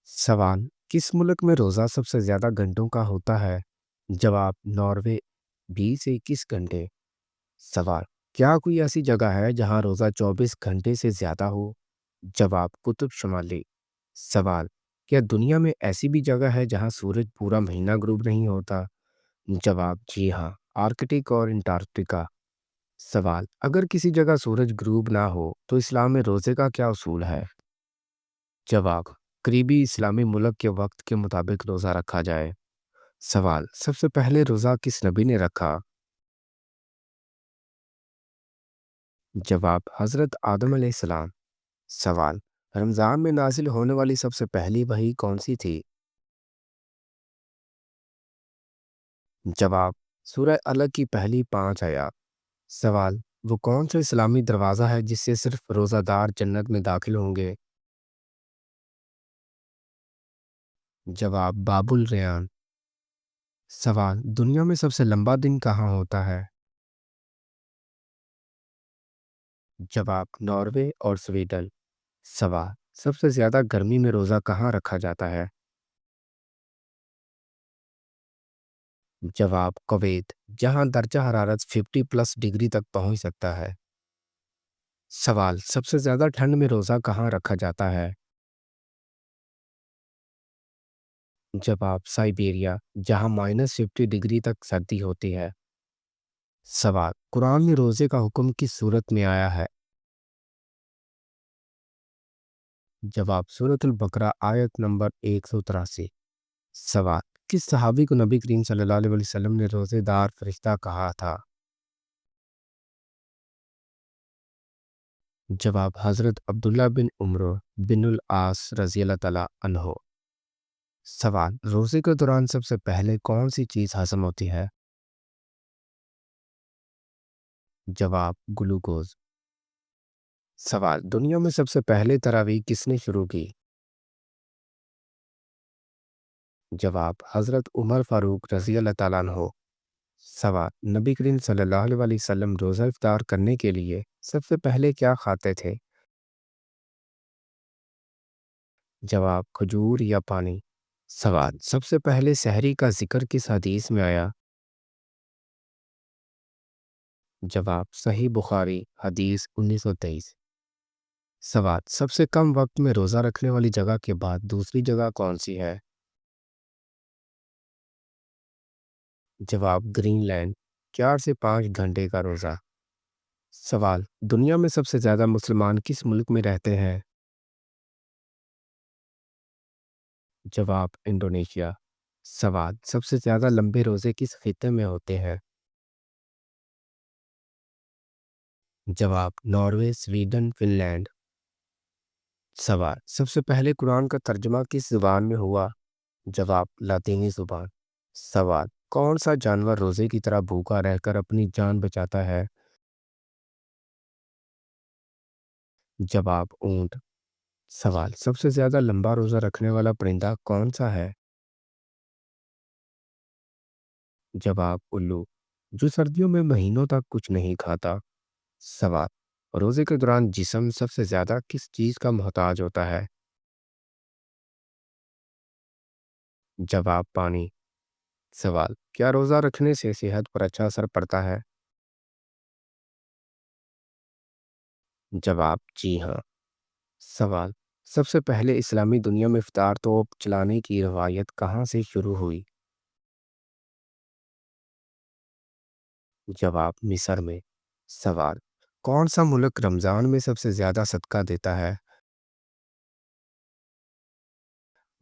सवाल: किस मुल्क में रोज़ा सबसे ज़्यादा घंटों का होता है? जवाब: नॉर्वे, 20 से 21 घंटे। सवाल: क्या कोई ऐसी जगह है जहां रोज़ा 24 घंटे से ज़्यादा हो? जवाब: कुतुब शुमाली। सवाल: क्या दुनिया में ऐसी भी जगह है जहां सूरज पूरा महीना ग्रूब नहीं होता? जवाब: जी हाँ, आर्कटिक और अंटार्कटिका। सवाल: अगर किसी जगह सूरज ग्रूब ना हो तो इस्लाम में रोज़े का क्या उसूल है? जवाब: करीबी इस्लामी मुल्क के वक्त के मुताबिक रोज़ा रखा जाए। सवाल: सबसे पहले रोज़ा किस नबी ने रखा? जवाब: हज़रत आदम अलैहिस्सलाम। सवाल: रमज़ान में नाजिल होने वाली सबसे पहली वही कौन सी थी? जवाब: सूरह अलग की पहली 5 आयत। सवाल: वो कौन सा इस्लामी दरवाज़ा है जिससे सिर्फ रोज़ादार जन्नत में दाखिल होंगे? जवाब: बाबुल रेयान। सवाल: दुनिया में सबसे लंबा दिन कहाँ होता है? जवाब: नॉर्वे और स्वीडन। सवाल: सबसे ज्यादा गर्मी में रोजा कहाँ रखा जाता है? जवाब: कुवैत, जहां दर्जा हरारत 50 प्लस डिग्री तक पहुंच सकता है। सवाल: सबसे ज्यादा ठंड में रोजा कहाँ रखा जाता है? जवाब: साइबेरिया, जहां -50 डिग्री तक सर्दी होती है। सवाल: कुरान में रोजे का हुक्म किस सूरत में आया है? जवाब: सूरतुल बकरा, आयत नंबर 183। सवाल: किस सहाबी को नबी करीम सल्लल्लाहु अलैहि वसल्लम ने रोजेदार फरिश्ता कहा था? जवाब: हज़रत अब्दुल्ला बिन उम्र बिनुल आस रज़ी अल्लाह तआला अन्हो। सवाल: रोज़े के दौरान सबसे पहले कौन सी चीज़ हज़म होती है? जवाब: ग्लूकोज। सवाल: दुनिया में सबसे पहले तरावीह किसने शुरू की? जवाब: हज़रत उमर फ़ारूक रज़ी अल्लाह तआला अन्हो। सवाल: नबी करीम सल्लल्लाहु अलैहि वसल्लम रोज़ा इफ्तार करने के लिए सबसे पहले क्या खाते थे? जवाब: खजूर या पानी। सवाल: सबसे पहले सहरी का जिक्र किस हदीस में आया? जवाब: सही बुखारी, हदीस 1923। सवाल: सबसे कम वक्त में रोज़ा रखने वाली जगह के बाद दूसरी जगह कौन सी है? जवाब: ग्रीनलैंड, 4 से 5 घंटे का रोज़ा। सवाल: दुनिया में सबसे ज़्यादा मुसलमान किस मुल्क में रहते हैं? जवाब: इंडोनेशिया। सवाल: सबसे ज़्यादा लंबे रोज़े किस खित्ते में होते हैं? जवाब: नॉर्वे, स्वीडन, फिनलैंड। सवाल: सबसे पहले कुरान का तर्जुमा किस ज़ुबान में हुआ? जवाब: लातीनी ज़ुबान। सवाल: कौन सा जानवर रोज़े की तरह भूखा रहकर अपनी जान बचाता है? जवाब: ऊंट। सवाल: सबसे ज्यादा लंबा रोजा रखने वाला परिंदा कौन सा है? जवाब: उल्लू, जो सर्दियों में महीनों तक कुछ नहीं खाता। सवाल: रोजे के दौरान जिस्म सबसे ज्यादा किस चीज का मोहताज होता है? जवाब: पानी। सवाल: क्या रोजा रखने से सेहत पर अच्छा असर पड़ता है? जवाब: जी हाँ। सवाल: सबसे पहले इस्लामी दुनिया में इफ्तार तोप चलाने की रवायत कहाँ से शुरू हुई? जवाब: मिस्र में। सवाल: कौन सा मुल्क रमजान में सबसे ज्यादा सदका देता है?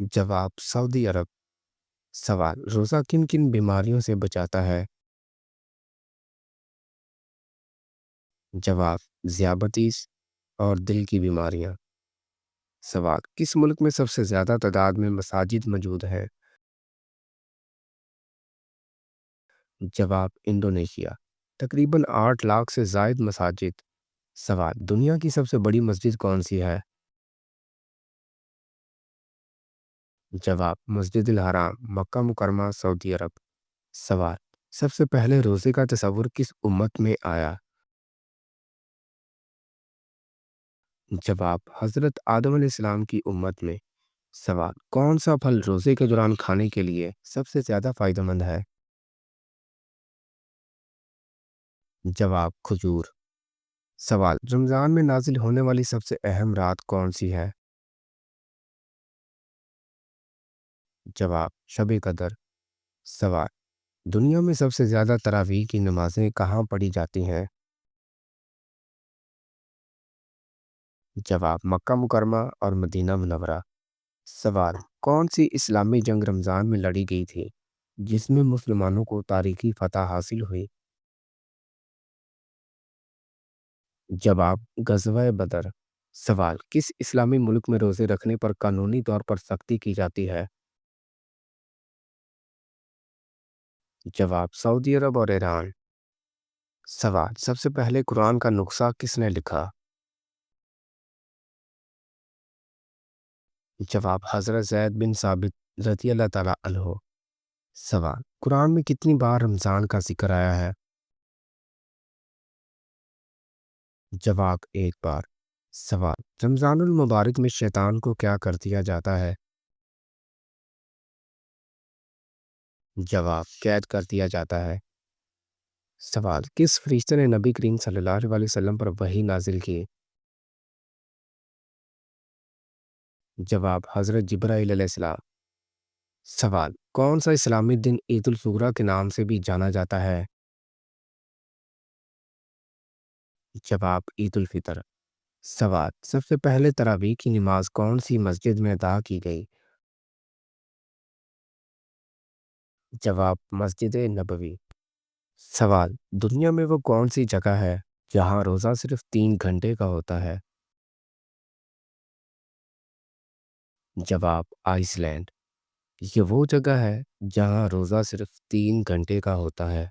जवाब: सऊदी अरब। सवाल: रोजा किन किन बीमारियों से बचाता है? जवाब: ज़ियाबतीस और दिल की बीमारियां। सवाल: किस मुल्क में सबसे ज्यादा तादाद में मसाजिद मौजूद है? जवाब: इंडोनेशिया, तकरीबन 8 लाख से जायद मसाजिद। सवाल: दुनिया की सबसे बड़ी मस्जिद कौन सी है? जवाब: मस्जिद अल हराम, मक्का मुकरमा, सऊदी अरब। सवाल: सबसे पहले रोजे का तस्वुर किस उम्मत में आया? जवाब: हजरत आदम अलैहिस्सलाम की उम्मत में। सवाल, कौन सा फल रोजे के दौरान खाने के लिए सबसे ज्यादा फायदेमंद है? जवाब, खजूर। सवाल, रमजान में नाजिल होने वाली सबसे अहम रात कौन सी है? जवाब, शब कदर। सवाल, दुनिया में सबसे ज्यादा तरावीह की नमाजें कहाँ पढ़ी जाती हैं? जवाब, मक्का मुकरमा और मदीना मुनव्वरा। सवाल, कौन सी इस्लामी जंग रमजान में लड़ी गई थी जिसमें मुसलमानों को तारीखी फतह हासिल हुई? जवाब, गज़वा बदर। सवाल, किस इस्लामी मुल्क में रोजे रखने पर कानूनी तौर पर सख्ती की जाती है? जवाब, सऊदी अरब और ईरान। सवाल, सबसे पहले कुरान का नुस्खा किसने लिखा? जवाब, हज़रत ज़ैद बिन साबित रज़ी अल्लाह ताला अन्हो। सवाल, कुरान में कितनी बार रमज़ान का जिक्र आया है? जवाब, एक बार। सवाल, रमज़ानुल मुबारक में शैतान को क्या कर दिया जाता है? जवाब, कैद कर दिया जाता है। सवाल, किस फरिश्ते ने नबी करीम सल्लल्लाहु अलैहि वसल्लम पर वही नाजिल की? जवाब, हज़रत जिब्राईल अलैहिस्सलाम। सवाल, कौन सा इस्लामी दिन ईद उल ज़ुहरा के नाम से भी जाना जाता है? जवाब, ईद उल फितर। सवाल, सबसे पहले तरावीह की नमाज कौन सी मस्जिद में अदा की गई? जवाब, मस्जिद नबवी। सवाल, दुनिया में वो कौन सी जगह है जहाँ रोज़ा सिर्फ 3 घंटे का होता है? जवाब, आइसलैंड। ये वो जगह है जहाँ रोज़ा सिर्फ 3 घंटे का होता है।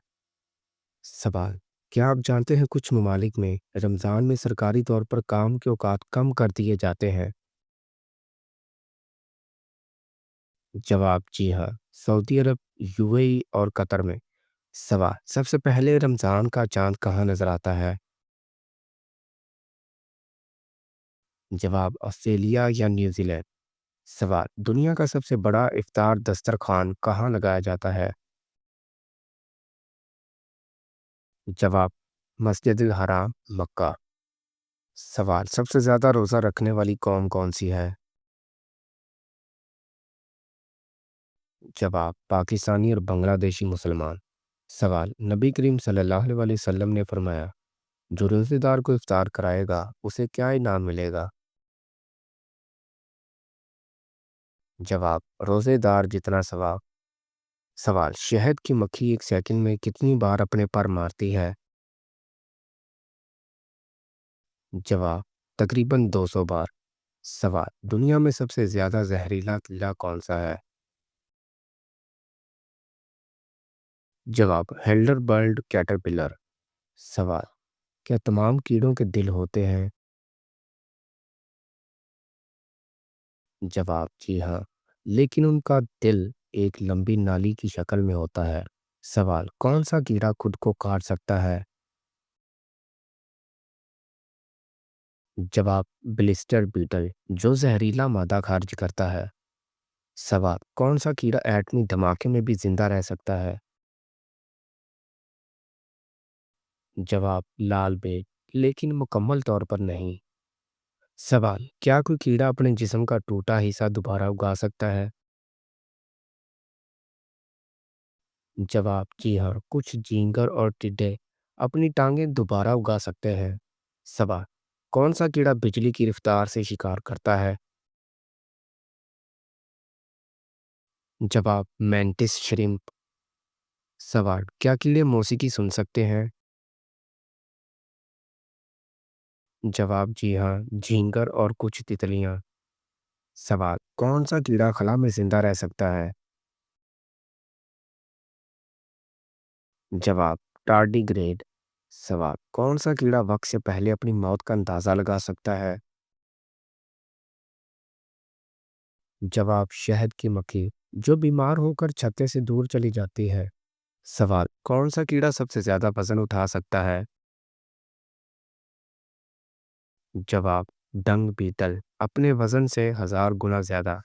सवाल, क्या आप जानते हैं कुछ ममालिक में रमज़ान में सरकारी तौर पर काम के औकात कम कर दिए जाते हैं? जवाब, जी हाँ, सऊदी अरब, यूएई और कतर में। सवाल, सबसे पहले रमज़ान का चांद कहाँ नज़र आता है? जवाब, ऑस्ट्रेलिया या न्यूजीलैंड। सवाल, दुनिया का सबसे बड़ा इफ्तार दस्तरखान कहाँ लगाया जाता है? जवाब, मस्जिद हराम, मक्का। सवाल, सबसे ज़्यादा रोज़ा रखने वाली कौम कौन सी है? जवाब, पाकिस्तानी और बांग्लादेशी मुसलमान। सवाल, नबी करीम सल्लल्लाहु अलैहि वसल्लम ने फरमाया, जो रोज़ेदार को इफ्तार कराएगा उसे क्या इनाम मिलेगा? जवाब, रोज़ेदार जितना सवाब। सवाल, शहद की मक्खी एक सेकंड में कितनी बार अपने पर मारती है? जवाब, तकरीबन 200 बार। सवाल, दुनिया में सबसे ज्यादा जहरीला कीड़ा कौन सा है? जवाब, हेल्डर बर्ड कैटरपिलर। सवाल, क्या तमाम कीड़ों के दिल होते हैं? जवाब, जी हाँ, लेकिन उनका दिल एक लंबी नाली की शक्ल में होता है। सवाल, कौन सा कीड़ा खुद को काट सकता है? जवाब, ब्लिस्टर बीटल, जो जहरीला मादा खारिज करता है। सवाल, कौन सा कीड़ा एटमी धमाके में भी जिंदा रह सकता है? जवाब, लाल बेग, लेकिन मुकम्मल तौर पर नहीं। सवाल, क्या कोई कीड़ा अपने जिस्म का टूटा हिस्सा दोबारा उगा सकता है? जवाब, जी हाँ, कुछ झींगर और टिड्डे अपनी टांगें दोबारा उगा सकते हैं। सवाल, कौन सा कीड़ा बिजली की रफ्तार से शिकार करता है? जवाब, मैंटिस श्रिम्प। सवाल, क्या कीड़े मौसीकी सुन सकते हैं? जवाब, जी हाँ, झींगर और कुछ तितलियां। सवाल, कौन सा कीड़ा खला में जिंदा रह सकता है? जवाब, टार्डीग्रेड। सवाल, कौन सा कीड़ा वक्त से पहले अपनी मौत का अंदाजा लगा सकता है? जवाब, शहद की मक्खी, जो बीमार होकर छत्ते से दूर चली जाती है। सवाल, कौन सा कीड़ा सबसे ज्यादा वजन उठा सकता है? जवाब, डंग बीटल, अपने वजन से 1000 गुना ज्यादा।